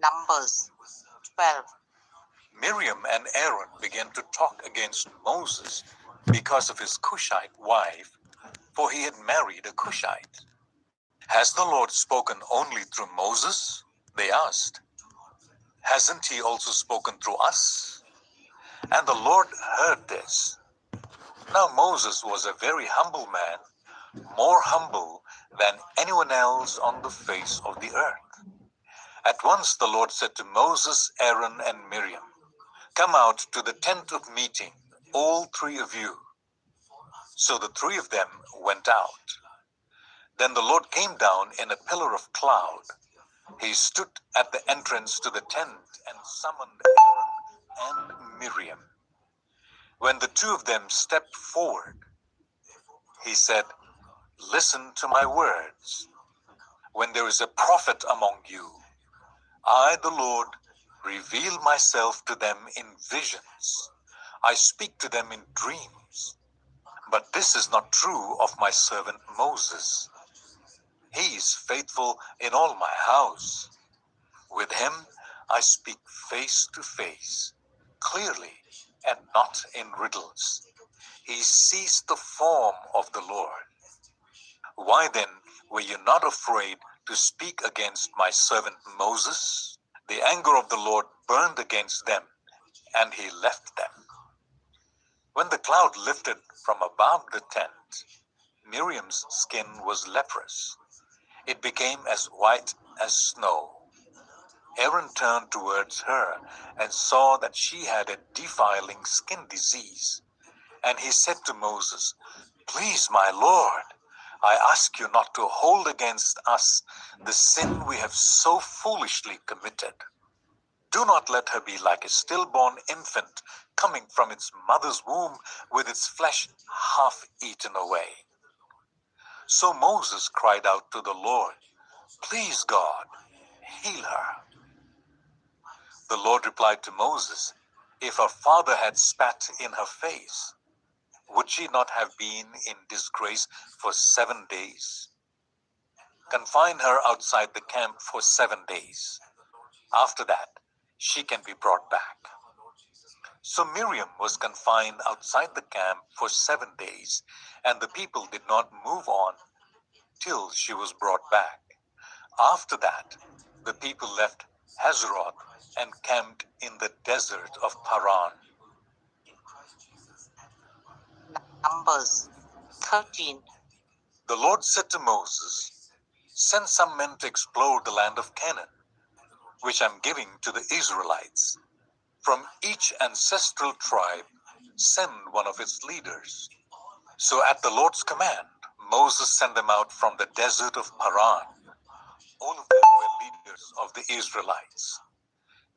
Numbers 12. Miriam and Aaron began to talk against Moses because of his Cushite wife, for he had married a Cushite. Has the Lord spoken only through Moses? They asked. Hasn't he also spoken through us? And the Lord heard this. Now Moses was a very humble man, more humble than anyone else on the face of the earth. At once the Lord said to Moses, Aaron, and Miriam, "Come out to the tent of meeting, all three of you." So the three of them went out. Then the Lord came down in a pillar of cloud. He stood at the entrance to the tent and summoned Aaron and Miriam. When the two of them stepped forward, he said, "Listen to my words. When there is a prophet among you, I, the Lord, reveal myself to them in visions. I speak to them in dreams. But this is not true of my servant Moses. He is faithful in all my house. With him I speak face to face, clearly and not in riddles. He sees the form of the Lord. Why then were you not afraid to speak against my servant Moses?" The anger of the Lord burned against them, and he left them. When the cloud lifted from above the tent, Miriam's skin was leprous. It became as white as snow. Aaron turned towards her and saw that she had a defiling skin disease. And he said to Moses, "Please, my Lord, I ask you not to hold against us the sin we have so foolishly committed. Do not let her be like a stillborn infant coming from its mother's womb with its flesh half eaten away." So Moses cried out to the Lord, "Please, God, heal her." The Lord replied to Moses, "If her father had spat in her face, would she not have been in disgrace for 7 days? Confine her outside the camp for 7 days. After that, she can be brought back." So Miriam was confined outside the camp for 7 days, and the people did not move on till she was brought back. After that, the people left Hazeroth and camped in the desert of Paran. Numbers 13. The Lord said to Moses, "Send some men to explore the land of Canaan, which I'm giving to the Israelites. From each ancestral tribe, send one of its leaders." So at the Lord's command, Moses sent them out from the desert of Paran. All of them were leaders of the Israelites.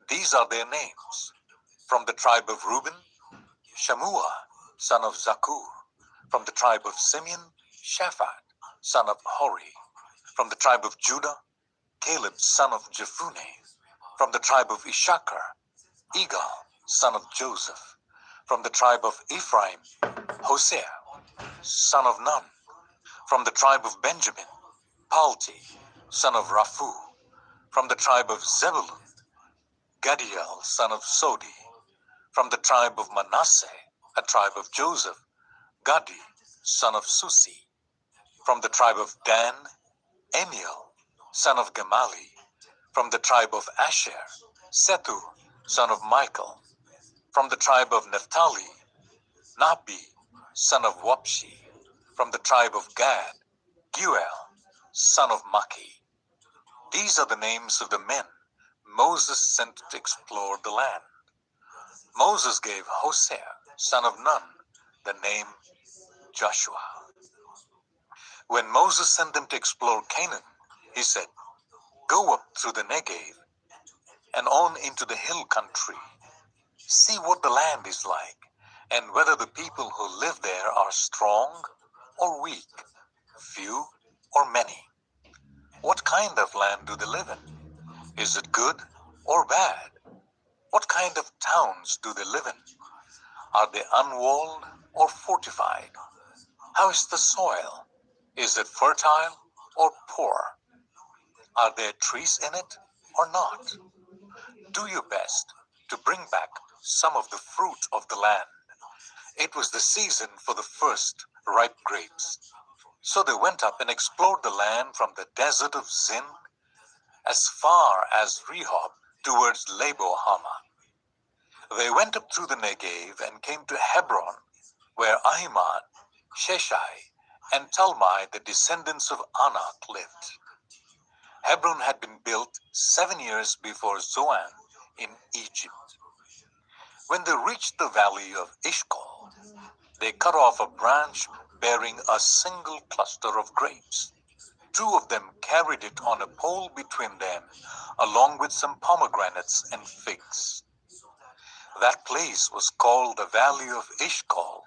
These are their names. From the tribe of Reuben, Shammua, son of Zakur. From the tribe of Simeon, Shaphat, son of Hori. From the tribe of Judah, Caleb, son of Jephunneh. From the tribe of Issachar, Igal, son of Joseph. From the tribe of Ephraim, Hosea, son of Nun. From the tribe of Benjamin, Palti, son of Raphu. From the tribe of Zebulun, Gadiel, son of Sodi. From the tribe of Manasseh, a tribe of Joseph, Gadi, son of Susi. From the tribe of Dan, Amiel, son of Gamali. From the tribe of Asher, Sethu, son of Michael. From the tribe of Naphtali, Nabi, son of Wapshi. From the tribe of Gad, Guel, son of Maki. These are the names of the men Moses sent to explore the land. Moses gave Hosea, son of Nun, the name Joshua. When Moses sent them to explore Canaan, he said, "Go up through the Negev and on into the hill country. See what the land is like, and whether the people who live there are strong or weak, few or many. What kind of land do they live in? Is it good or bad? What kind of towns do they live in? Are they unwalled or fortified? How is the soil? Is it fertile or poor? Are there trees in it or not? do your best to bring back some of the fruit of the land. It was the season for the first ripe grapes. So they went up and explored the land from the desert of Zin as far as Rehob towards Lebo Hamath. They went up through the Negev and came to Hebron, where Ahiman, Sheshai, and Talmai, the descendants of Anak, lived. Hebron had been built 7 years before Zoan in Egypt. When they reached the valley of Eshcol, they cut off a branch bearing a single cluster of grapes. 2 of them carried it on a pole between them, along with some pomegranates and figs. That place was called the Valley of Eshcol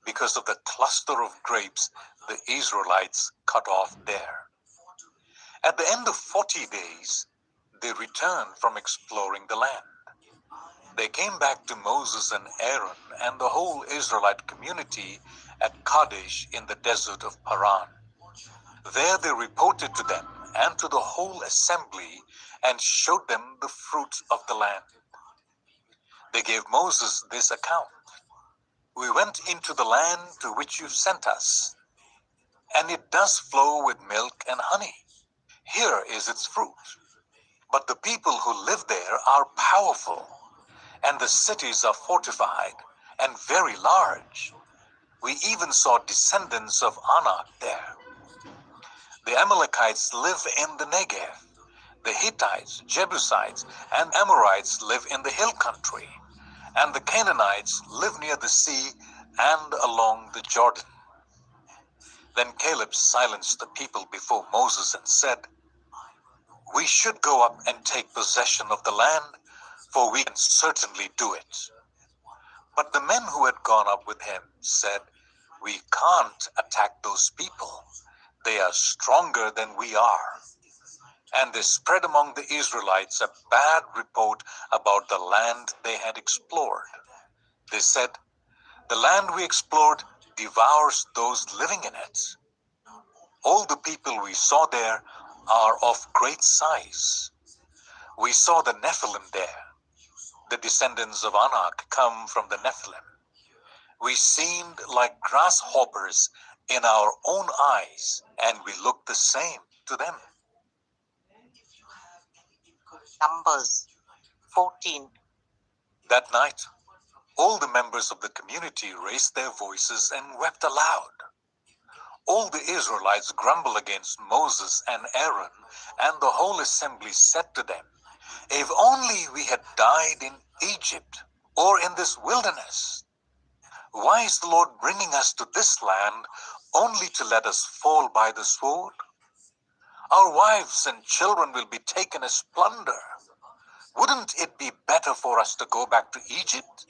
because of the cluster of grapes the Israelites cut off there. At the end of 40 days, they returned from exploring the land. They came back to Moses and Aaron and the whole Israelite community at Kadesh in the desert of Paran. There they reported to them and to the whole assembly and showed them the fruits of the land. They gave Moses this account: "We went into the land to which you sent us, and it does flow with milk and honey. Here is its fruit. But the people who live there are powerful, and the cities are fortified and very large. We even saw descendants of Anak there. The Amalekites live in the Negev. The Hittites, Jebusites, and Amorites live in the hill country, and the Canaanites live near the sea and along the Jordan." Then Caleb silenced the people before Moses and said, "We should go up and take possession of the land, for we can certainly do it." But the men who had gone up with him said, "We can't attack those people. They are stronger than we are." And they spread among the Israelites a bad report about the land they had explored. They said, "The land we explored devours those living in it. All the people we saw there are of great size. We saw the Nephilim there. The descendants of Anak come from the Nephilim. We seemed like grasshoppers in our own eyes, and we looked the same to them." Numbers 14. That night, all the members of the community raised their voices and wept aloud. All the Israelites grumbled against Moses and Aaron, and the whole assembly said to them, "If only we had died in Egypt or in this wilderness. Why is the Lord bringing us to this land only to let us fall by the sword? Our wives and children will be taken as plunder. Wouldn't it be better for us to go back to Egypt?"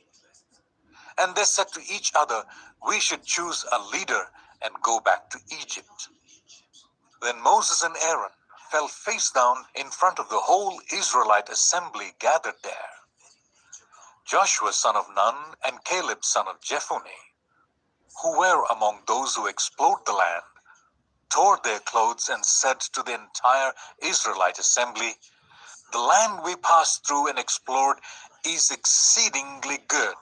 And they said to each other, "We should choose a leader and go back to Egypt." Then Moses and Aaron fell face down in front of the whole Israelite assembly gathered there. Joshua son of Nun and Caleb son of Jephunneh, who were among those who explored the land, tore their clothes and said to the entire Israelite assembly, "The land we passed through and explored is exceedingly good.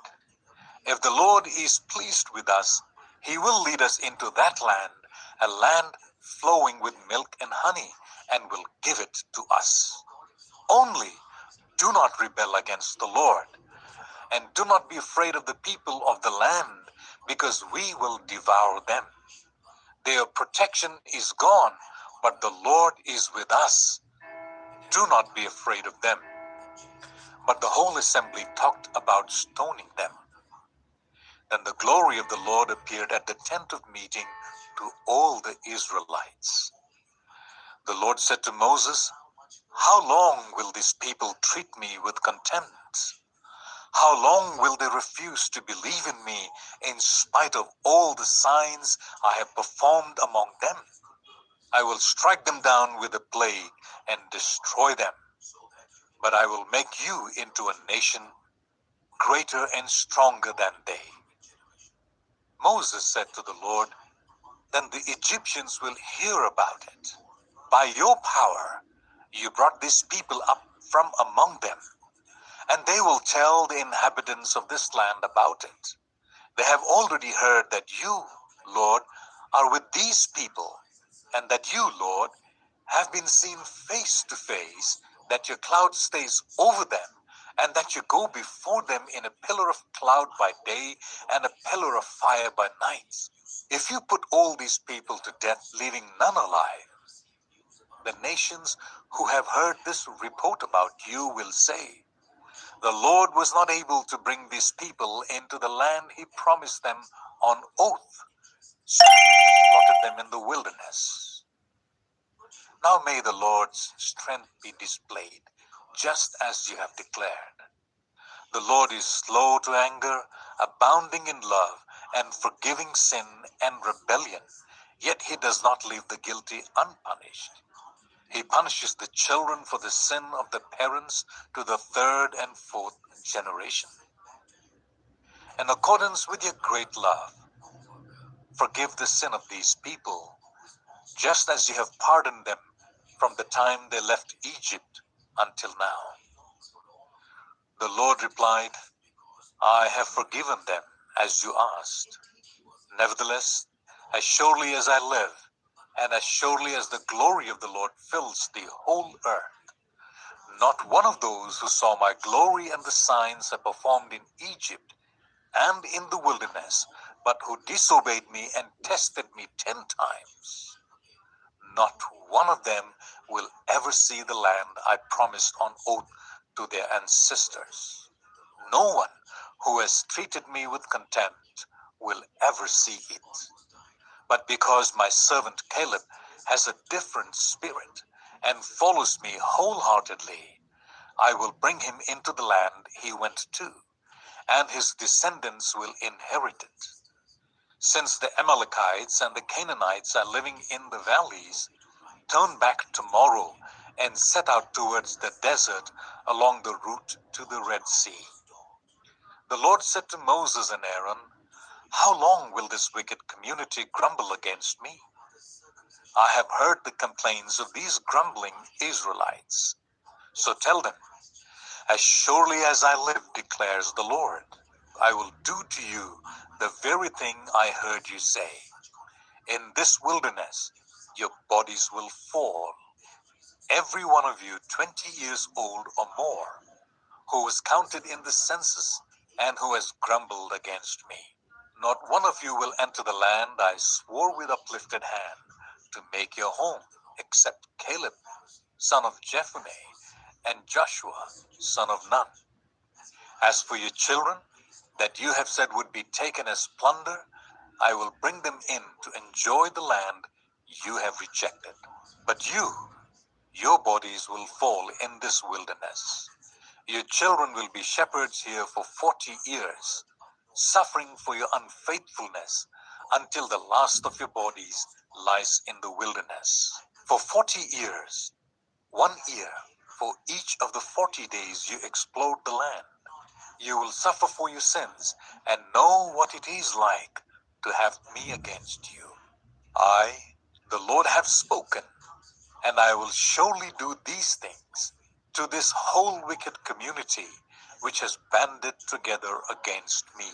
If the Lord is pleased with us, he will lead us into that land, a land flowing with milk and honey, and will give it to us. Only do not rebel against the Lord, and do not be afraid of the people of the land, because we will devour them. Their protection is gone, but the Lord is with us. Do not be afraid of them." But the whole assembly talked about stoning them. Then the glory of the Lord appeared at the tent of meeting to all the Israelites. The Lord said to Moses, "How long will these people treat me with contempt? How long will they refuse to believe in me in spite of all the signs I have performed among them? I will strike them down with a plague and destroy them. But I will make you into a nation greater and stronger than they." Moses said to the Lord, "Then the Egyptians will hear about it. By your power, you brought these people up from among them. And they will tell the inhabitants of this land about it. They have already heard that you, Lord, are with these people, and that you, Lord, have been seen face to face, that your cloud stays over them, and that you go before them in a pillar of cloud by day and a pillar of fire by night. If you put all these people to death, leaving none alive, the nations who have heard this report about you will say, the Lord was not able to bring these people into the land he promised them on oath, so he slaughtered them in the wilderness. Now may the Lord's strength be displayed, just as you have declared. The Lord is slow to anger, abounding in love, and forgiving sin and rebellion, yet he does not leave the guilty unpunished. He punishes the children for the sin of the parents to the third and fourth generation. In accordance with your great love, forgive the sin of these people, just as you have pardoned them from the time they left Egypt until now. The Lord replied, I have forgiven them as you asked. Nevertheless, as surely as I live, and as surely as the glory of the Lord fills the whole earth, not one of those who saw my glory and the signs I performed in Egypt and in the wilderness, but who disobeyed me and tested me 10 times, not one of them will ever see the land I promised on oath to their ancestors. No one who has treated me with contempt will ever see it. But because my servant Caleb has a different spirit and follows me wholeheartedly, I will bring him into the land he went to, and his descendants will inherit it. Since the Amalekites and the Canaanites are living in the valleys, turn back tomorrow and set out towards the desert along the route to the Red Sea. The Lord said to Moses and Aaron, how long will this wicked community grumble against me? I have heard the complaints of these grumbling Israelites. So tell them, as surely as I live, declares the Lord, I will do to you the very thing I heard you say. In this wilderness, your bodies will fall, every one of you 20 years old or more, who was counted in the census and who has grumbled against me. Not one of you will enter the land I swore with uplifted hand to make your home, except Caleb, son of Jephunneh, and Joshua, son of Nun. As for your children, that you have said would be taken as plunder, I will bring them in to enjoy the land you have rejected. But you, your bodies will fall in this wilderness. Your children will be shepherds here for 40 years, suffering for your unfaithfulness until the last of your bodies lies in the wilderness. For 40 years, 1 year for each of the 40 days you explored the land, you will suffer for your sins and know what it is like to have me against you. I, the Lord, have spoken, and I will surely do these things to this whole wicked community which has banded together against me.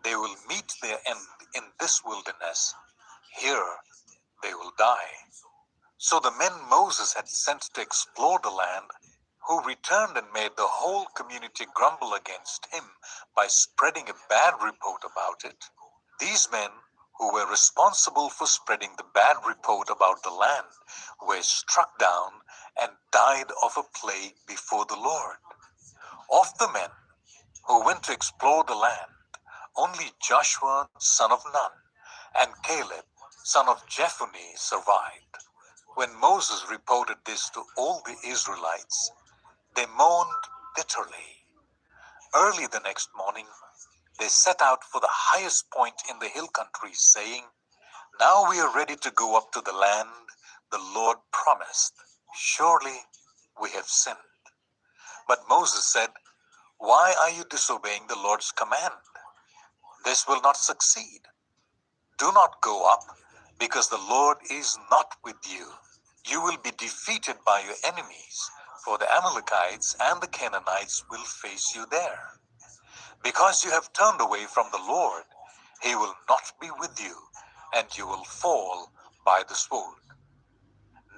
They will meet their end in this wilderness. Here they will die. So the men Moses had sent to explore the land, who returned and made the whole community grumble against him by spreading a bad report about it, these men who were responsible for spreading the bad report about the land were struck down and died of a plague before the Lord. Of the men who went to explore the land, only Joshua, son of Nun, and Caleb, son of Jephunneh, survived. When Moses reported this to all the Israelites, they mourned bitterly. Early the next morning, they set out for the highest point in the hill country, saying, now we are ready to go up to the land the Lord promised. Surely we have sinned. But Moses said, why are you disobeying the Lord's command? This will not succeed. Do not go up, because the Lord is not with you. You will be defeated by your enemies, for the Amalekites and the Canaanites will face you there. Because you have turned away from the Lord, he will not be with you, and you will fall by the sword.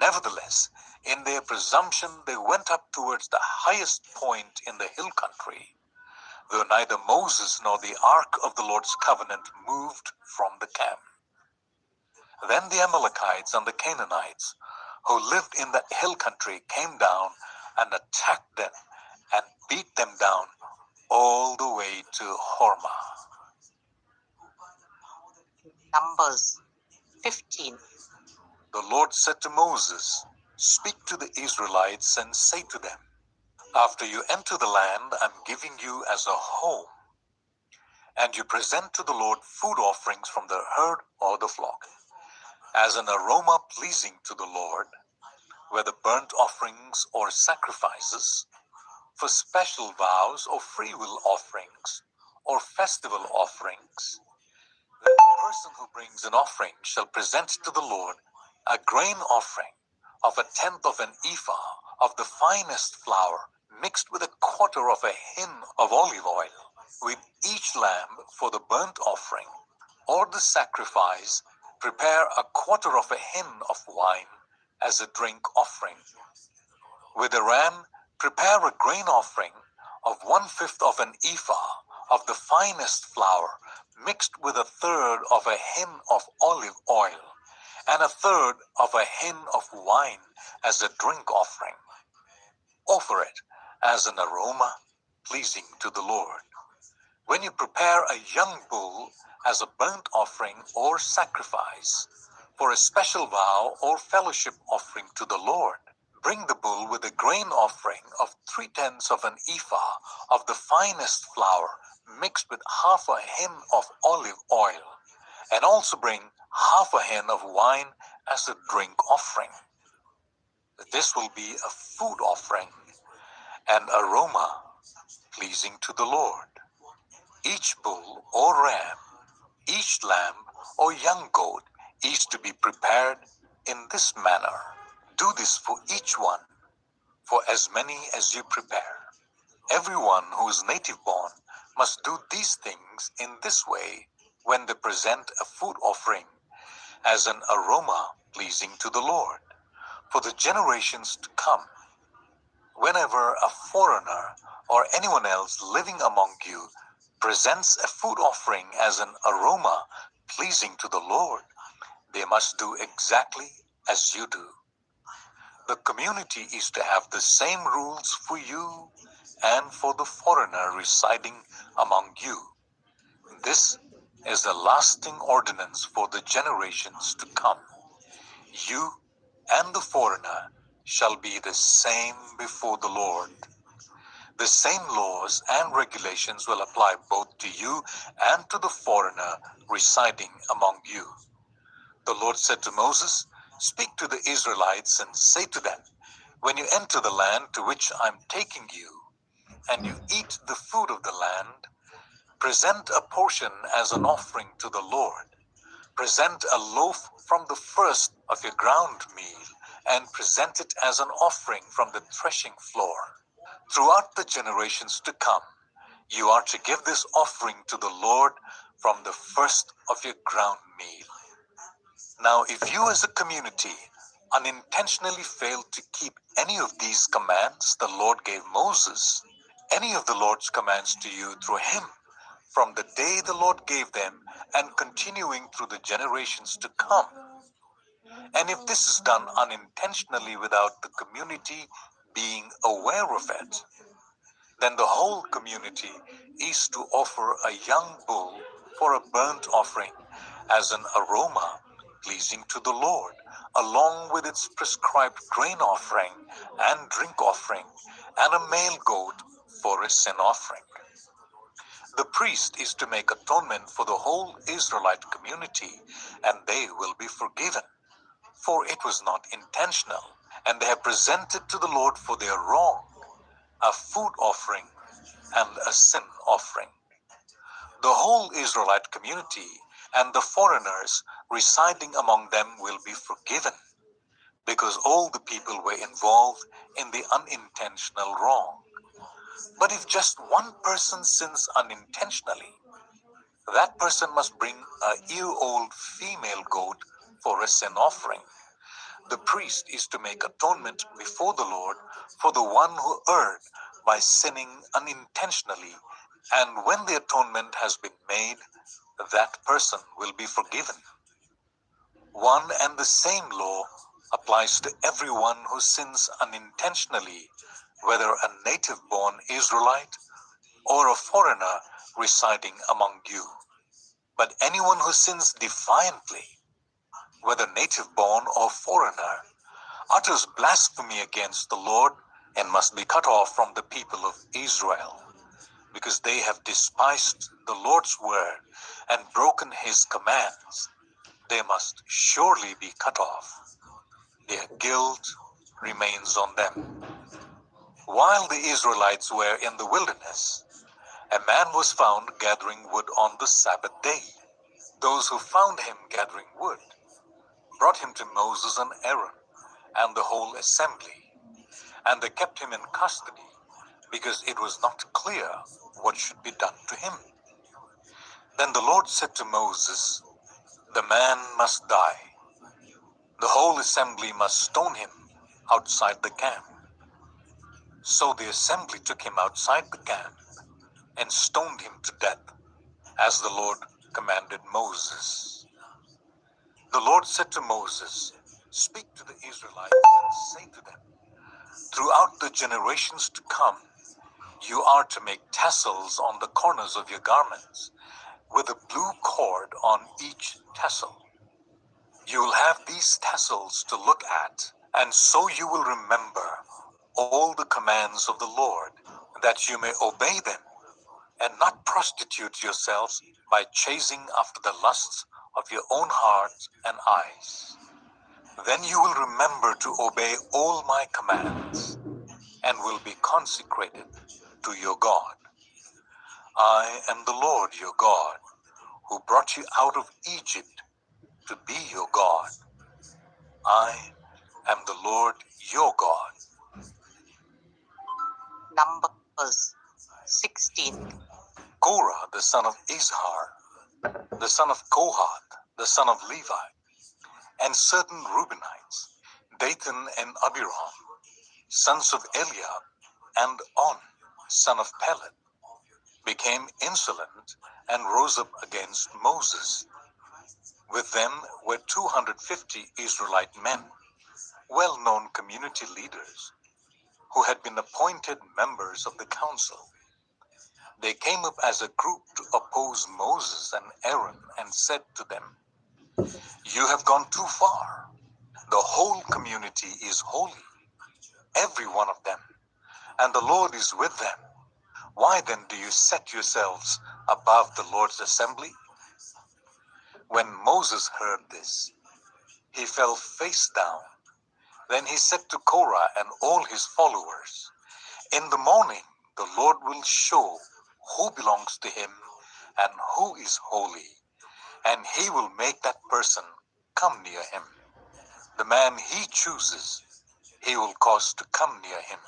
Nevertheless, in their presumption they went up towards the highest point in the hill country, though neither Moses nor the ark of the Lord's covenant moved from the camp. Then the Amalekites and the Canaanites, who lived in the hill country, came down and attacked them and beat them down all the way to Hormah. Numbers 15. The Lord said to Moses, "Speak to the Israelites and say to them, after you enter the land I'm giving you as a home, and you present to the Lord food offerings from the herd or the flock, as an aroma pleasing to the Lord, whether burnt offerings or sacrifices, for special vows or freewill offerings, or festival offerings. The person who brings an offering shall present to the Lord a grain offering of 1/10 of an ephah of the finest flour, mixed with 1/4 of a hin of olive oil. With each lamb for the burnt offering or the sacrifice, prepare 1/4 of a hin of wine as a drink offering. With the ram, prepare a grain offering of 1/5 of an ephah of the finest flour, mixed with 1/3 of a hin of olive oil, and 1/3 of a hin of wine as a drink offering. Offer it as an aroma pleasing to the Lord. When you prepare a young bull as a burnt offering or sacrifice, for a special vow or fellowship offering to the Lord, bring the bull with a grain offering of 3/10 of an ephah of the finest flour, mixed with 1/2 a hin of olive oil, and also bring 1/2 a hin of wine as a drink offering. This will be a food offering, an aroma pleasing to the Lord. Each bull or ram, each lamb or young goat is to be prepared in this manner. Do this for each one, for as many as you prepare. Everyone who is native born must do these things in this way when they present a food offering as an aroma pleasing to the Lord, for the generations to come. Whenever a foreigner or anyone else living among you presents a food offering as an aroma pleasing to the Lord, they must do exactly as you do. The community is to have the same rules for you and for the foreigner residing among you. This is the lasting ordinance for the generations to come. You and the foreigner shall be the same before the Lord. The same laws and regulations will apply both to you and to the foreigner residing among you. The Lord said to Moses, "Speak to the Israelites and say to them, when you enter the land to which I am taking you, and you eat the food of the land, present a portion as an offering to the Lord. Present a loaf from the first of your ground meal, and present it as an offering from the threshing floor. Throughout the generations to come, you are to give this offering to the Lord from the first of your ground meal." Now, if you as a community unintentionally fail to keep any of these commands the Lord gave Moses, any of the Lord's commands to you through him, from the day the Lord gave them and continuing through the generations to come, and if this is done unintentionally without the community being aware of it, then the whole community is to offer a young bull for a burnt offering as an aroma pleasing to the Lord, along with its prescribed grain offering and drink offering, and a male goat for a sin offering. The priest is to make atonement for the whole Israelite community, and they will be forgiven, for it was not intentional, and they have presented to the Lord for their wrong a food offering and a sin offering. The whole Israelite community and the foreigners residing among them will be forgiven, because all the people were involved in the unintentional wrong. But if just one person sins unintentionally, that person must bring a year-old female goat for a sin offering. The priest is to make atonement before the Lord for the one who erred by sinning unintentionally, and when the atonement has been made, that person will be forgiven. One and the same law applies to everyone who sins unintentionally, whether a native-born Israelite or a foreigner residing among you. But anyone who sins defiantly, whether native-born or foreigner, utters blasphemy against the Lord and must be cut off from the people of Israel, because they have despised the Lord's word and broken his commands. They must surely be cut off. Their guilt remains on them. While the Israelites were in the wilderness, a man was found gathering wood on the Sabbath day. Those who found him gathering wood brought him to Moses and Aaron and the whole assembly, and they kept him in custody because it was not clear what should be done to him. Then the Lord said to Moses, "The man must die. The whole assembly must stone him outside the camp." So the assembly took him outside the camp and stoned him to death, as the Lord commanded Moses. The Lord said to Moses, "Speak to the Israelites and say to them, throughout the generations to come, you are to make tassels on the corners of your garments, with a blue cord on each tassel. You will have these tassels to look at, and so you will remember all the commands of the Lord, that you may obey them, and not prostitute yourselves by chasing after the lusts of your own heart and eyes. Then you will remember to obey all my commands, and will be consecrated to your God. I am the Lord your God, who brought you out of Egypt to be your God. I am the Lord your God." Numbers 16. Korah, the son of Izhar, the son of Kohath, the son of Levi, and certain Reubenites, Dathan and Abiram, sons of Eliab, and On, son of Peleth, became insolent and rose up against Moses. With them were 250 Israelite men, well-known community leaders, who had been appointed members of the council. They came up as a group to oppose Moses and Aaron and said to them, "You have gone too far. The whole community is holy, every one of them, and the Lord is with them. Why then do you set yourselves above the Lord's assembly?" When Moses heard this, he fell face down. Then he said to Korah and all his followers, "In the morning the Lord will show who belongs to him and who is holy, and he will make that person come near him. The man he chooses, he will cause to come near him.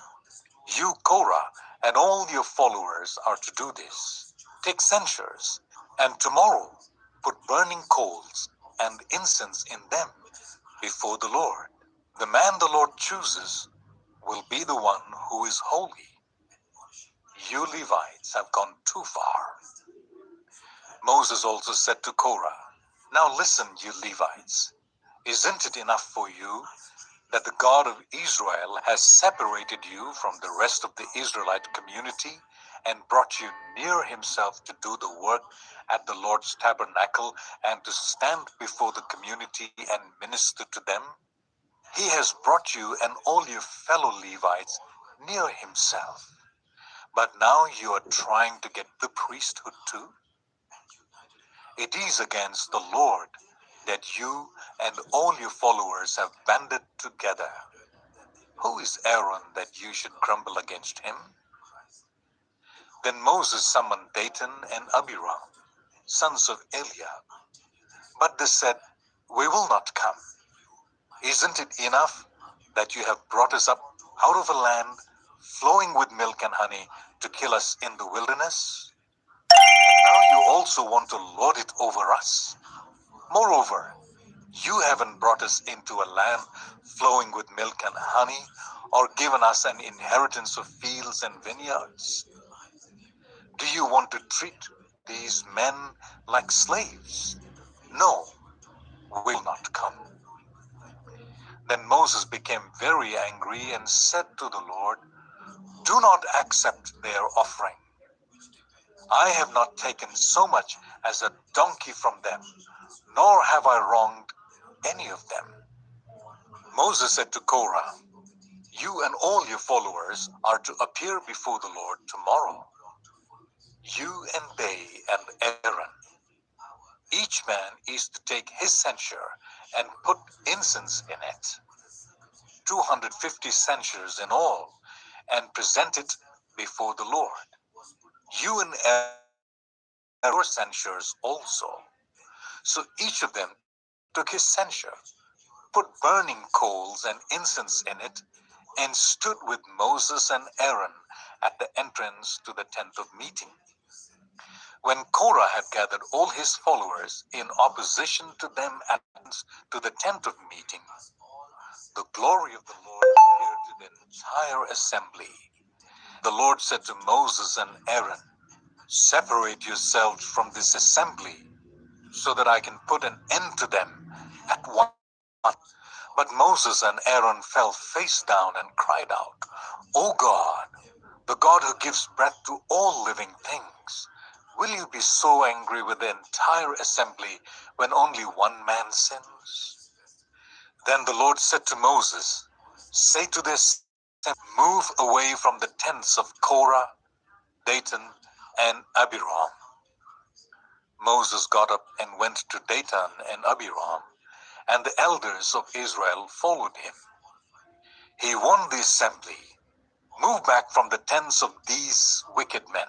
You, Korah, and all your followers are to do this. Take censers, and tomorrow put burning coals and incense in them before the Lord. The man the Lord chooses will be the one who is holy. You Levites have gone too far." Moses also said to Korah, "Now listen, you Levites. Isn't it enough for you that the God of Israel has separated you from the rest of the Israelite community and brought you near himself to do the work at the Lord's tabernacle and to stand before the community and minister to them? He has brought you and all your fellow Levites near himself. But now you are trying to get the priesthood too? It is against the Lord that you and all your followers have banded together. Who is Aaron that you should grumble against him?" Then Moses summoned Dathan and Abiram, sons of Eliab. But they said, "We will not come. Isn't it enough that you have brought us up out of a land flowing with milk and honey to kill us in the wilderness? Now you also want to lord it over us. Moreover, you haven't brought us into a land flowing with milk and honey, or given us an inheritance of fields and vineyards. Do you want to treat these men like slaves? No, we will not come. Then Moses became very angry and said to the Lord, do not accept their offering. I have not taken so much as a donkey from them, nor have I wronged any of them. Moses said to Korah, you and all your followers are to appear before the Lord tomorrow. You and they and Aaron. Each man is to take his censer and put incense in it, 250 censers in all, and present it before the Lord. You and Aaron your censers also. So each of them took his censer, put burning coals and incense in it, and stood with Moses and Aaron at the entrance to the tent of meeting. When Korah had gathered all his followers in opposition to them at to the tent of meeting, the glory of the Lord appeared to the entire assembly. The Lord said to Moses and Aaron, separate yourselves from this assembly, so that I can put an end to them at once. But Moses and Aaron fell face down and cried out, O God, the God who gives breath to all living things, will you be so angry with the entire assembly when only one man sins? Then the Lord said to Moses, say to this, move away from the tents of Korah, Dathan, and Abiram. Moses got up and went to Dathan and Abiram, and the elders of Israel followed him. He warned the assembly, move back from the tents of these wicked men.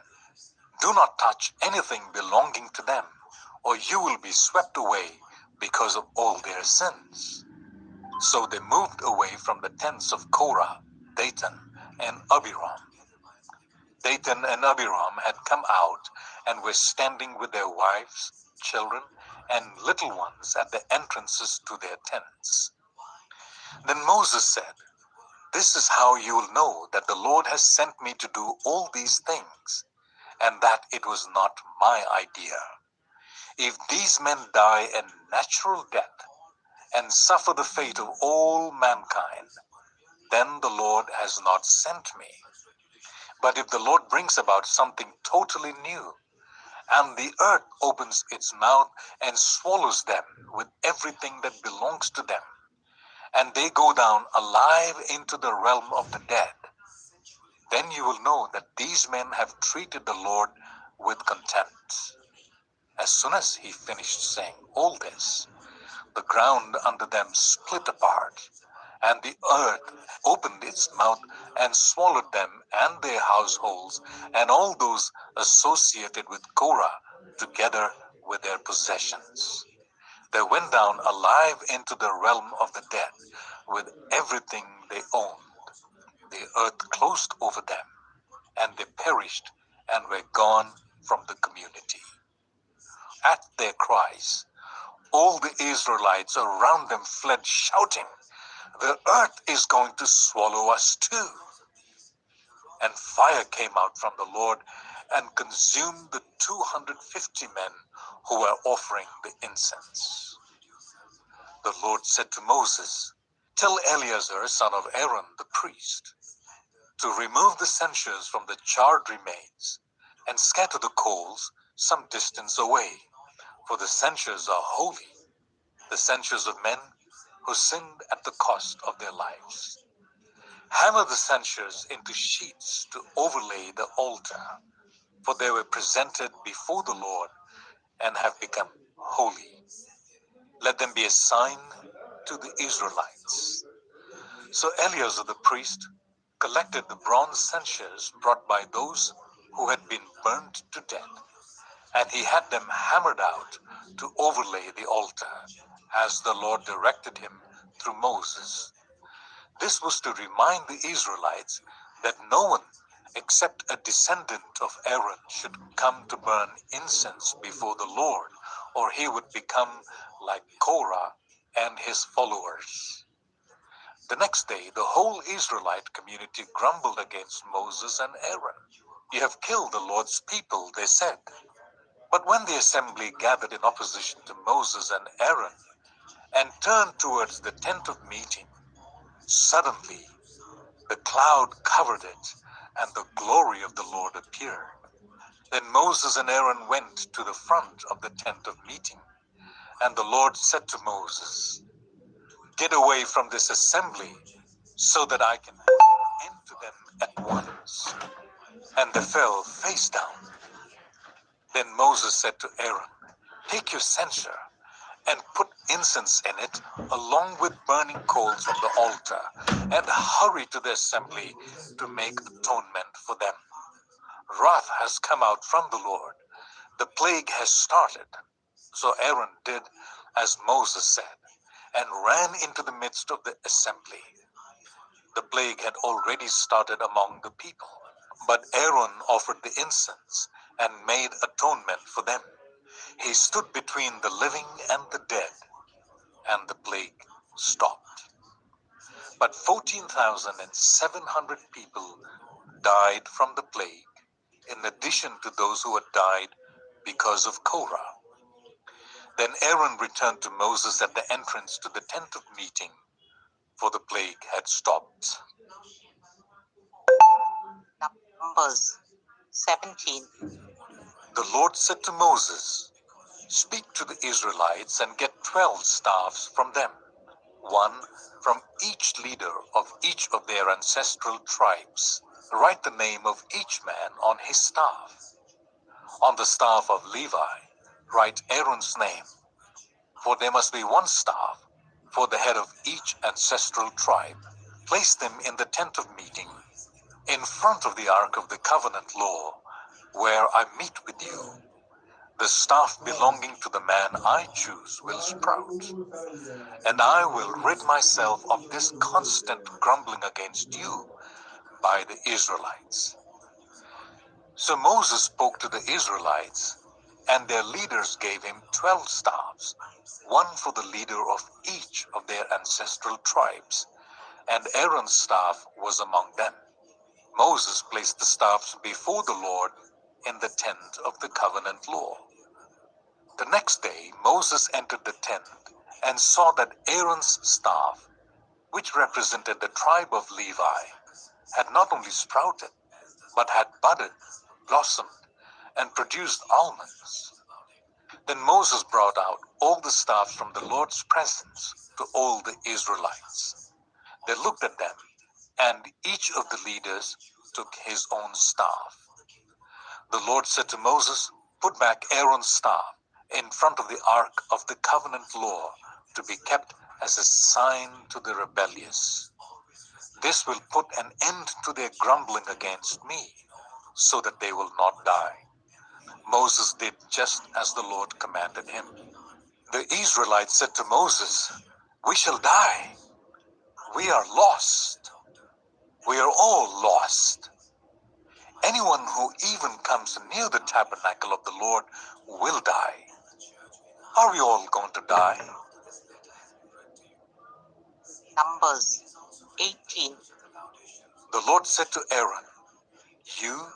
Do not touch anything belonging to them, or you will be swept away because of all their sins. So they moved away from the tents of Korah, Dathan, and Abiram. Dathan and Abiram had come out and were standing with their wives, children, and little ones at the entrances to their tents. Then Moses said, this is how you will know that the Lord has sent me to do all these things, and that it was not my idea. If these men die a natural death and suffer the fate of all mankind, then the Lord has not sent me. But if the Lord brings about something totally new, and the earth opens its mouth and swallows them with everything that belongs to them, and they go down alive into the realm of the dead, then you will know that these men have treated the Lord with contempt. As soon as he finished saying all this, the ground under them split apart, and the earth opened its mouth and swallowed them and their households and all those associated with Korah, together with their possessions. They went down alive into the realm of the dead with everything they owned. The earth closed over them, and they perished and were gone from the community. At their cries, all the Israelites around them fled, shouting, the earth is going to swallow us too. And fire came out from the Lord and consumed the 250 men who were offering the incense. The Lord said to Moses, tell Eleazar, son of Aaron the priest, to remove the censers from the charred remains and scatter the coals some distance away, for the censers are holy, the censers of men who sinned at the cost of their lives. Hammer the censers into sheets to overlay the altar, for they were presented before the Lord and have become holy. Let them be a sign to the Israelites. So Eleazar the priest collected the bronze censers brought by those who had been burnt to death, and he had them hammered out to overlay the altar, as the Lord directed him through Moses. This was to remind the Israelites that no one except a descendant of Aaron should come to burn incense before the Lord, or he would become like Korah and his followers. The next day, the whole Israelite community grumbled against Moses and Aaron. "You have killed the Lord's people," they said. But when the assembly gathered in opposition to Moses and Aaron and turned towards the tent of meeting, suddenly the cloud covered it, and the glory of the Lord appeared. Then Moses and Aaron went to the front of the tent of meeting, and the Lord said to Moses, "Get away from this assembly, so that I can put an end to them at once." And they fell face down. Then Moses said to Aaron, "Take your censer and put incense in it, along with burning coals from the altar, and hurry to the assembly to make atonement for them. Wrath has come out from the Lord. The plague has started." So Aaron did as Moses said, and ran into the midst of the assembly. The plague had already started among the people, but Aaron offered the incense and made atonement for them. He stood between the living and the dead, and the plague stopped. But 14,700 people died from the plague, in addition to those who had died because of Korah. Then Aaron returned to Moses at the entrance to the tent of meeting, for the plague had stopped. Numbers 17. The Lord said to Moses, "Speak to the Israelites and get 12 staffs from them, one from each leader of each of their ancestral tribes. Write the name of each man on his staff. On the staff of Levi, write Aaron's name, for there must be one staff for the head of each ancestral tribe. Place them in the tent of meeting, in front of the ark of the covenant law, where I meet with you. The staff belonging to the man I choose will sprout, and I will rid myself of this constant grumbling against you by the Israelites." So Moses spoke to the Israelites, and their leaders gave him 12 staffs, one for the leader of each of their ancestral tribes, and Aaron's staff was among them. Moses placed the staffs before the Lord in the tent of the covenant law. The next day Moses entered the tent and saw that Aaron's staff, which represented the tribe of Levi, had not only sprouted, but had budded, blossomed, and produced almonds. Then Moses brought out all the staffs from the Lord's presence to all the Israelites. They looked at them, and each of the leaders took his own staff. The Lord said to Moses, "Put back Aaron's staff in front of the ark of the covenant law, to be kept as a sign to the rebellious. This will put an end to their grumbling against me, so that they will not die." Moses did just as the Lord commanded him. The Israelites said to Moses, "We shall die. We are lost. We are all lost. Anyone who even comes near the tabernacle of the Lord will die. Are we all going to die?" Numbers 18. The Lord said to Aaron, "You,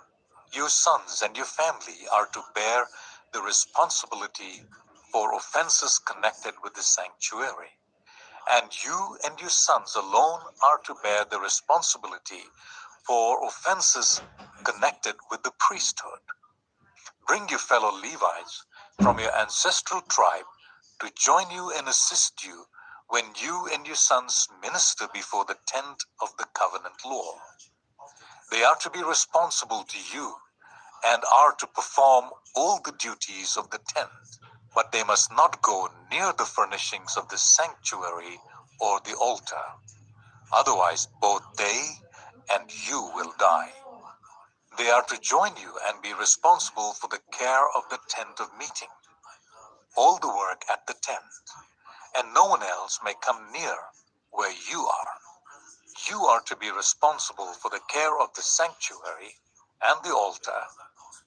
your sons, and your family are to bear the responsibility for offenses connected with the sanctuary, and you and your sons alone are to bear the responsibility for offenses connected with the priesthood. Bring your fellow Levites from your ancestral tribe to join you and assist you when you and your sons minister before the tent of the covenant law. They are to be responsible to you and are to perform all the duties of the tent, but they must not go near the furnishings of the sanctuary or the altar. Otherwise, both they and you will die. They are to join you and be responsible for the care of the tent of meeting, all the work at the tent, and no one else may come near where you are. You are to be responsible for the care of the sanctuary and the altar,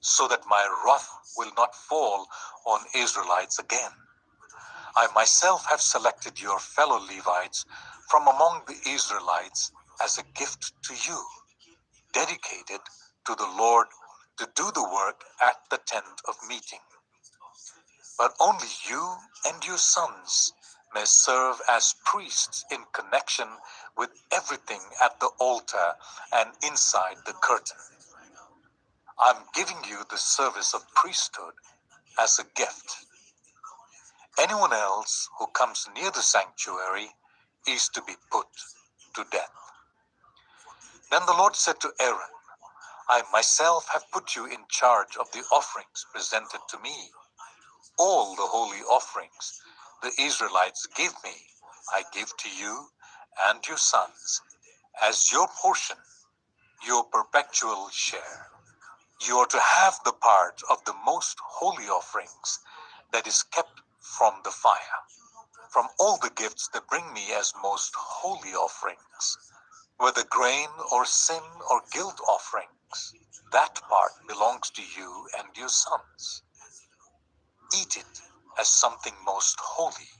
so that my wrath will not fall on Israelites again. I myself have selected your fellow Levites from among the Israelites as a gift to you, dedicated to the Lord to do the work at the tent of meeting. But only you and your sons may serve as priests in connection with everything at the altar and inside the curtain. I'm giving you the service of priesthood as a gift. Anyone else who comes near the sanctuary is to be put to death. Then the Lord said to Aaron, I myself have put you in charge of the offerings presented to me. All the holy offerings the Israelites give me, I give to you and your sons as your portion, your perpetual share. You are to have the part of the most holy offerings that is kept from the fire, from all the gifts that bring me as most holy offerings, whether grain or sin or guilt offerings. That part belongs to you and your sons. Eat it as something most holy.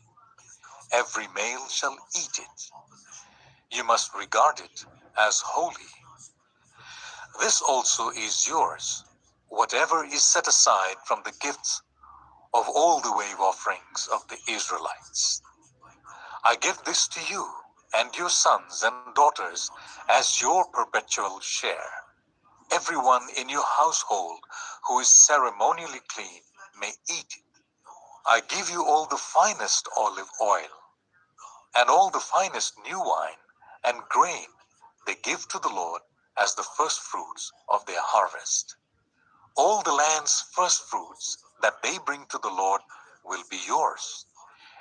Every male shall eat it. You must regard it as holy. This also is yours, whatever is set aside from the gifts of all the wave offerings of the Israelites. I give this to you and your sons and daughters as your perpetual share. Everyone in your household who is ceremonially clean may eat it. I give you all the finest olive oil and all the finest new wine and grain they give to the Lord as the first fruits of their harvest. All the land's first fruits that they bring to the Lord will be yours.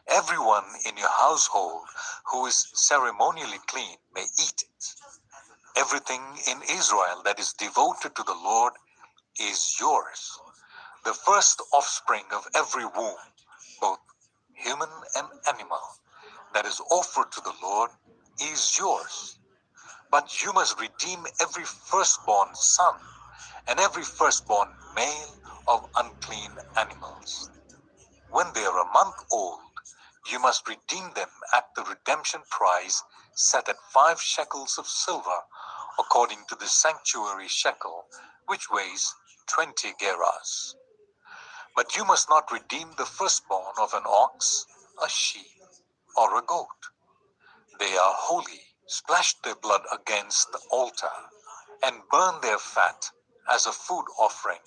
Everyone in your household who is ceremonially clean may eat it. Everything in Israel that is devoted to the Lord is yours. The first offspring of every womb, both human and animal, that is offered to the Lord is yours. But you must redeem every firstborn son and every firstborn male of unclean animals. When they are a month old, you must redeem them at the redemption price set at 5 shekels of silver, according to the sanctuary shekel, which weighs 20 gerahs. But you must not redeem the firstborn of an ox, a sheep, or a goat. They are holy. Splash their blood against the altar, and burn their fat as a food offering,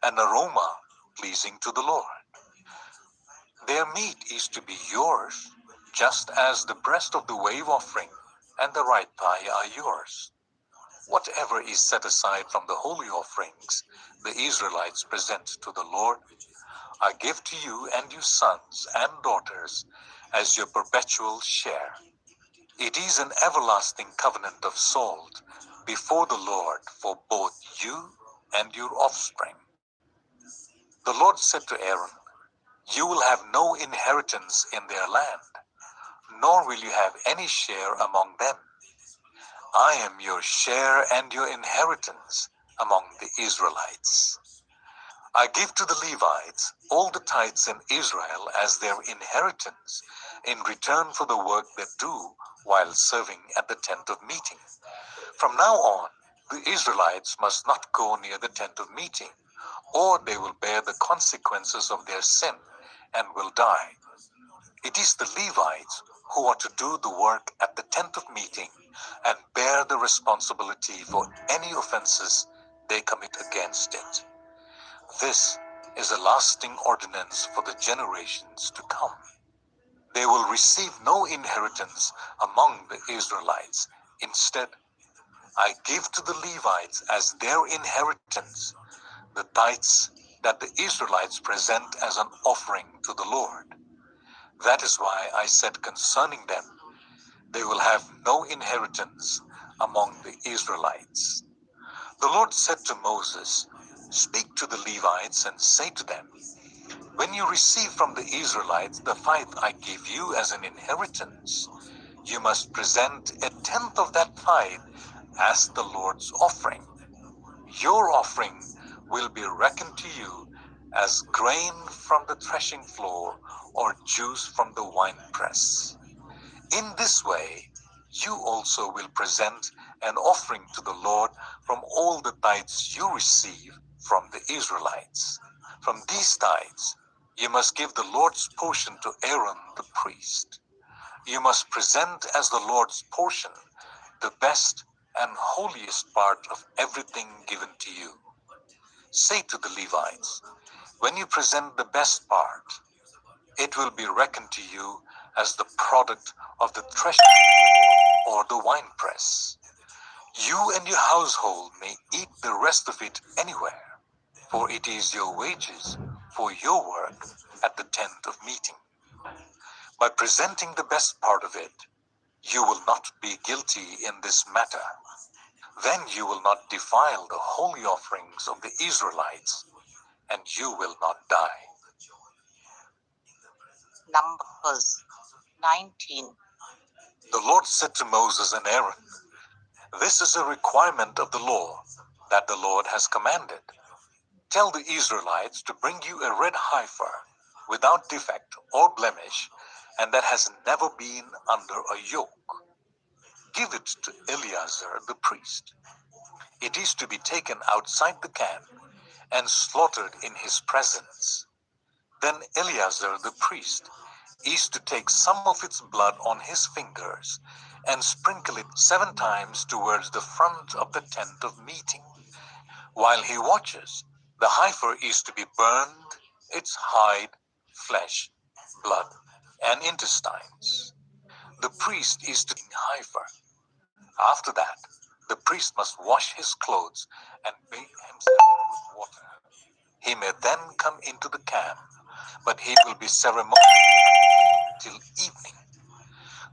an aroma pleasing to the Lord. Their meat is to be yours, just as the breast of the wave offering and the right thigh are yours. Whatever is set aside from the holy offerings the Israelites present to the Lord, I give to you and your sons and daughters as your perpetual share. It is an everlasting covenant of salt before the Lord for both you and your offspring. The Lord said to Aaron, you will have no inheritance in their land, nor will you have any share among them. I am your share and your inheritance among the Israelites. I give to the Levites all the tithes in Israel as their inheritance in return for the work they do while serving at the tent of meeting. From now on, the Israelites must not go near the tent of meeting, or they will bear the consequences of their sin and will die. It is the Levites who are to do the work at the tent of meeting and bear the responsibility for any offenses they commit against it. This is a lasting ordinance for the generations to come. They will receive no inheritance among the Israelites. Instead, I give to the Levites as their inheritance the tithes that the Israelites present as an offering to the Lord. That is why I said concerning them, they will have no inheritance among the Israelites. The Lord said to Moses, speak to the Levites and say to them, when you receive from the Israelites the tithe I give you as an inheritance, you must present a tenth of that tithe as the Lord's offering. Your offering will be reckoned to you as grain from the threshing floor or juice from the winepress. In this way, you also will present an offering to the Lord from all the tithes you receive from the Israelites. From these tithes, you must give the Lord's portion to Aaron the priest. You must present as the Lord's portion the best and holiest part of everything given to you. Say to the Levites, when you present the best part, it will be reckoned to you as the product of the threshing floor or the winepress. You and your household may eat the rest of it anywhere, for it is your wages for your work at the tent of meeting. By presenting the best part of it, you will not be guilty in this matter. Then you will not defile the holy offerings of the Israelites, and you will not die. Numbers 19. The Lord said to Moses and Aaron, this is a requirement of the law that the Lord has commanded. Tell the Israelites to bring you a red heifer without defect or blemish, and that has never been under a yoke. Give it to Eleazar the priest. It is to be taken outside the camp and slaughtered in his presence. Then Eleazar the priest is to take some of its blood on his fingers and sprinkle it 7 times towards the front of the tent of meeting. While he watches, the heifer is to be burned, its hide, flesh, blood, and intestines. The priest is to eat heifer. After that, the priest must wash his clothes and bathe himself with water. He may then come into the camp, but he will be ceremonially till evening.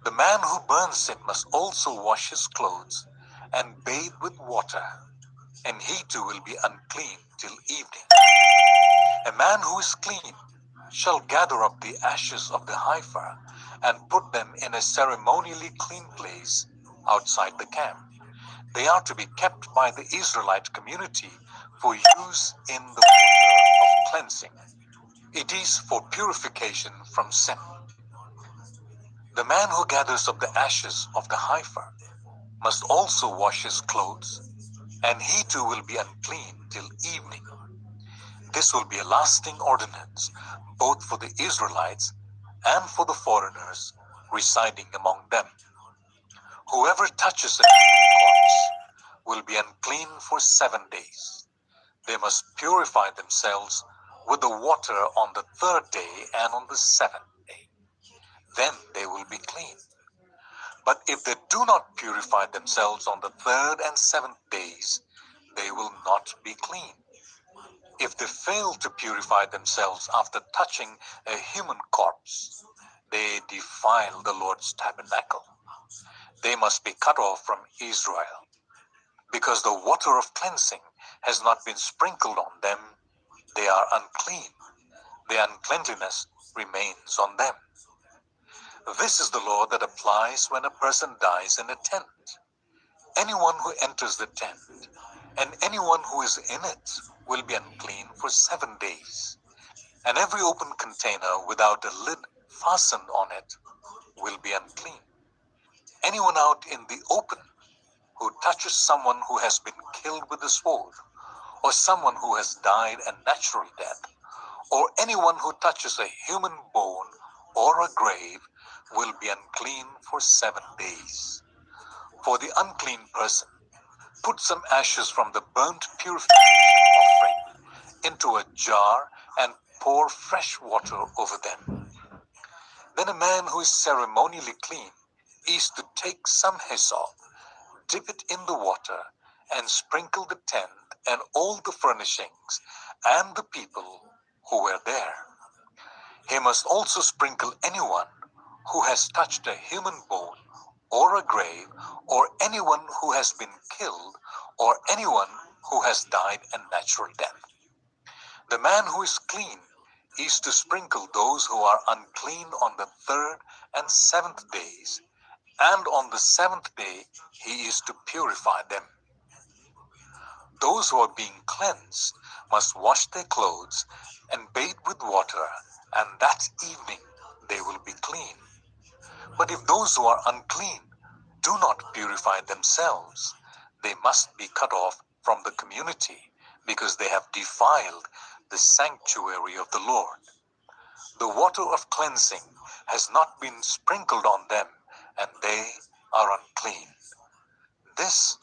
The man who burns it must also wash his clothes and bathe with water, and he too will be unclean till evening. A man who is clean shall gather up the ashes of the heifer and put them in a ceremonially clean place outside the camp. They are to be kept by the Israelite community for use in the water of cleansing. It is for purification from sin. The man who gathers up the ashes of the heifer must also wash his clothes, and he too will be unclean till evening. This will be a lasting ordinance, both for the Israelites and for the foreigners residing among them. Whoever touches a corpse will be unclean for 7 days. They must purify themselves with the water on the 3rd day and on the 7th day. Then they will be clean. But if they do not purify themselves on the 3rd and 7th days, they will not be clean. If they fail to purify themselves after touching a human corpse, they defile the Lord's tabernacle. They must be cut off from Israel. Because the water of cleansing has not been sprinkled on them, they are unclean. The uncleanliness remains on them. This is the law that applies when a person dies in a tent. Anyone who enters the tent and anyone who is in it will be unclean for 7 days. And every open container without a lid fastened on it will be unclean. Anyone out in the open who touches someone who has been killed with the sword, or someone who has died a natural death, or anyone who touches a human bone or a grave will be unclean for 7 days. For the unclean person, put some ashes from the burnt purification offering into a jar and pour fresh water over them. Then a man who is ceremonially clean is to take some hyssop, dip it in the water, and sprinkle the tent and all the furnishings and the people who were there. He must also sprinkle anyone who has touched a human bone or a grave, or anyone who has been killed, or anyone who has died a natural death. The man who is clean is to sprinkle those who are unclean on the 3rd and 7th days, and on the seventh day he is to purify them. Those who are being cleansed must wash their clothes and bathe with water, and that evening they will be clean. But if those who are unclean do not purify themselves, they must be cut off from the community, because they have defiled the sanctuary of the Lord. The water of cleansing has not been sprinkled on them, and they are unclean. This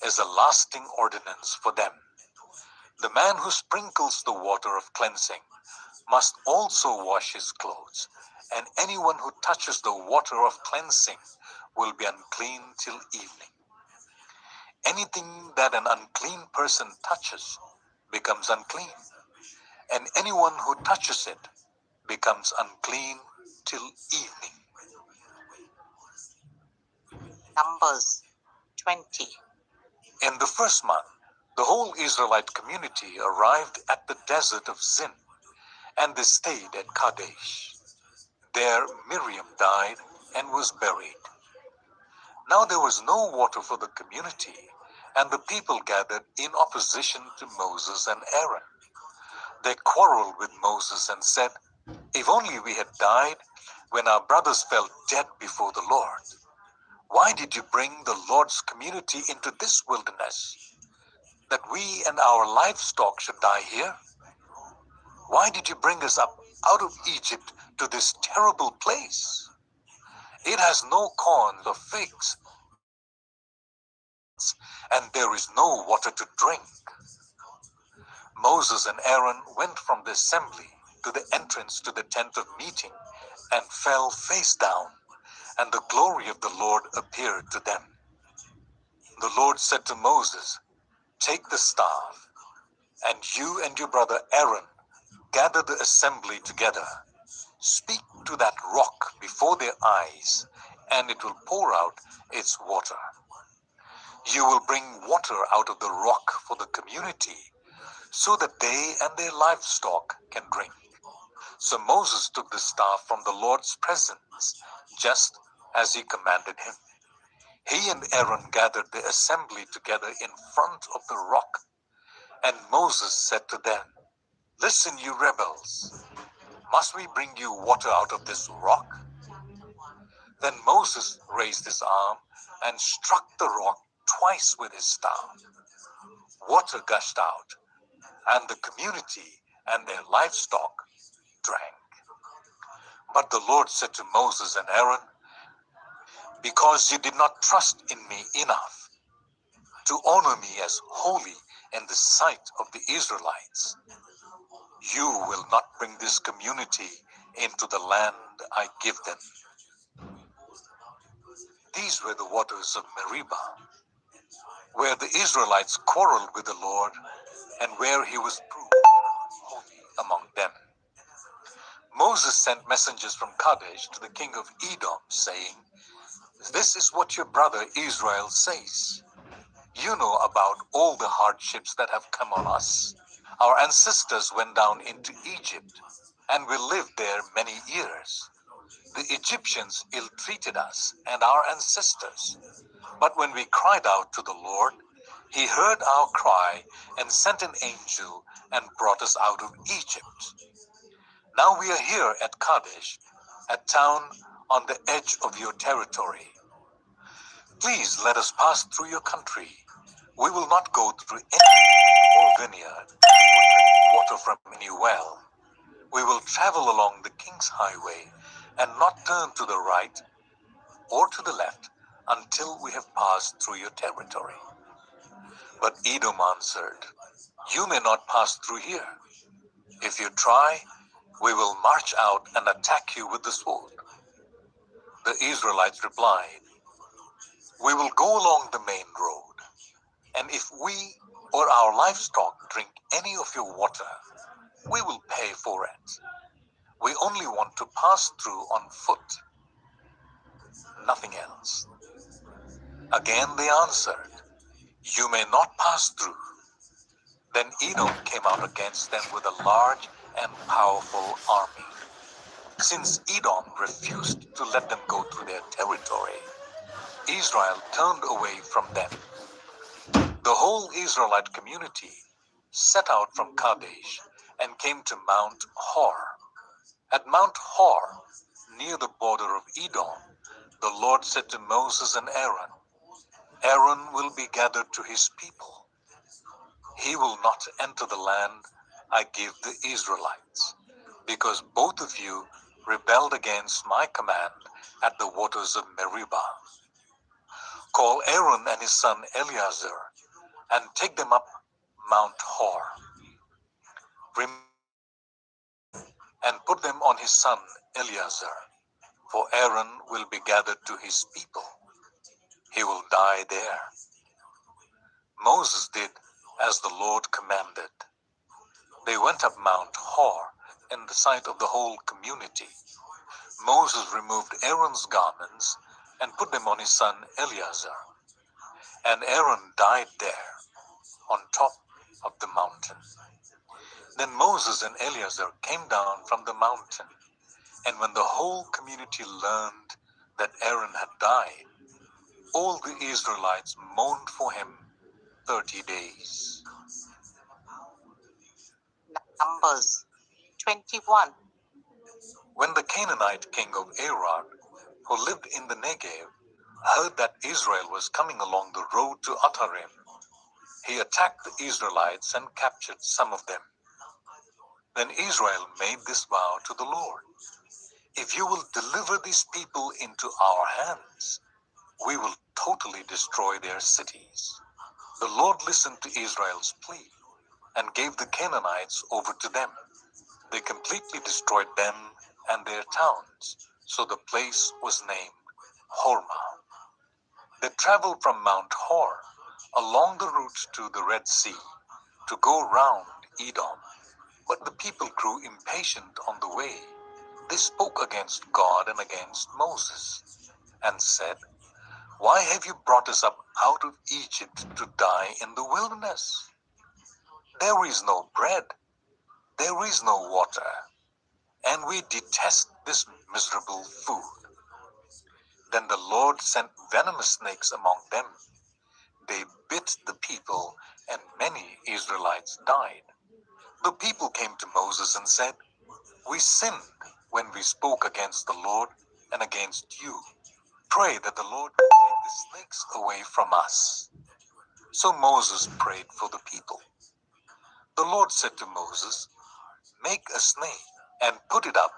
is a lasting ordinance for them. The man who sprinkles the water of cleansing must also wash his clothes, and anyone who touches the water of cleansing will be unclean till evening. Anything that an unclean person touches becomes unclean, and anyone who touches it becomes unclean till evening. Numbers 20. In the first month, the whole Israelite community arrived at the desert of Zin, and they stayed at Kadesh. There Miriam died and was buried. Now there was no water for the community, and the people gathered in opposition to Moses and Aaron. They quarreled with Moses and said, "If only we had died when our brothers fell dead before the Lord. Why did you bring the Lord's community into this wilderness, that we and our livestock should die here? Why did you bring us up out of Egypt to this terrible place? It has no corn or figs, and there is no water to drink." Moses and Aaron went from the assembly to the entrance to the tent of meeting and fell face down, and the glory of the Lord appeared to them. The Lord said to Moses, "Take the staff, and you and your brother Aaron gather the assembly together. Speak to that rock before their eyes, and it will pour out its water. You will bring water out of the rock for the community, so that they and their livestock can drink." So Moses took the staff from the Lord's presence, just as he commanded him. He and Aaron gathered the assembly together in front of the rock, and Moses said to them, "Listen, you rebels, must we bring you water out of this rock?" Then Moses raised his arm and struck the rock twice with his staff. Water gushed out, and the community and their livestock drank. But the Lord said to Moses and Aaron, "Because you did not trust in me enough to honor me as holy in the sight of the Israelites, you will not bring this community into the land I give them." These were the waters of Meribah, where the Israelites quarreled with the Lord, and where he was proved holy among them. Moses sent messengers from Kadesh to the king of Edom, saying, "This is what your brother Israel says. You know about all the hardships that have come on us. Our ancestors went down into Egypt, and we lived there many years. The Egyptians ill-treated us and our ancestors. But when we cried out to the Lord, he heard our cry and sent an angel and brought us out of Egypt. Now we are here at Kadesh, a town on the edge of your territory. Please let us pass through your country. We will not go through any vineyard or drink water from any well. We will travel along the king's highway and not turn to the right or to the left until we have passed through your territory." But Edom answered, "You may not pass through here. If you try, we will march out and attack you with the sword." The Israelites replied, "We will go along the main road, and if we or our livestock drink any of your water, we will pay for it. We only want to pass through on foot, nothing else." Again they answered, "You may not pass through." Then Edom came out against them with a large and powerful army. Since Edom refused to let them go through their territory, Israel turned away from them. The whole Israelite community set out from Kadesh and came to Mount Hor. At Mount Hor, near the border of Edom, the Lord said to Moses and Aaron, Aaron will be gathered to his people. He will not enter the land I give the Israelites, because both of you rebelled against my command at the waters of Meribah. Call Aaron and his son Eleazar and take them up Mount Hor. And put them on his son Eleazar, for Aaron will be gathered to his people. He will die there. Moses did as the Lord commanded. They went up Mount Hor in the sight of the whole community. Moses removed Aaron's garments and put them on his son Eleazar. And Aaron died there on top of the mountain. Then Moses and Eleazar came down from the mountain, and when the whole community learned that Aaron had died, all the Israelites mourned for him 30 days. Numbers 21. When the Canaanite king of Arad, who lived in the Negev, heard that Israel was coming along the road to Atarim, he attacked the Israelites and captured some of them. Then Israel made this vow to the Lord, if you will deliver these people into our hands, we will totally destroy their cities. The Lord listened to Israel's plea and gave the Canaanites over to them. They completely destroyed them and their towns, so the place was named Hormah. They traveled from Mount Hor along the route to the Red Sea to go round Edom. But the people grew impatient on the way. They spoke against God and against Moses and said, why have you brought us up out of Egypt to die in the wilderness? There is no bread, there is no water, and we detest this miserable food. Then the Lord sent venomous snakes among them. They bit the people, and many Israelites died. The people came to Moses and said, we sinned when we spoke against the Lord and against you. Pray that the Lord will take the snakes away from us. So Moses prayed for the people. The Lord said to Moses, make a snake and put it up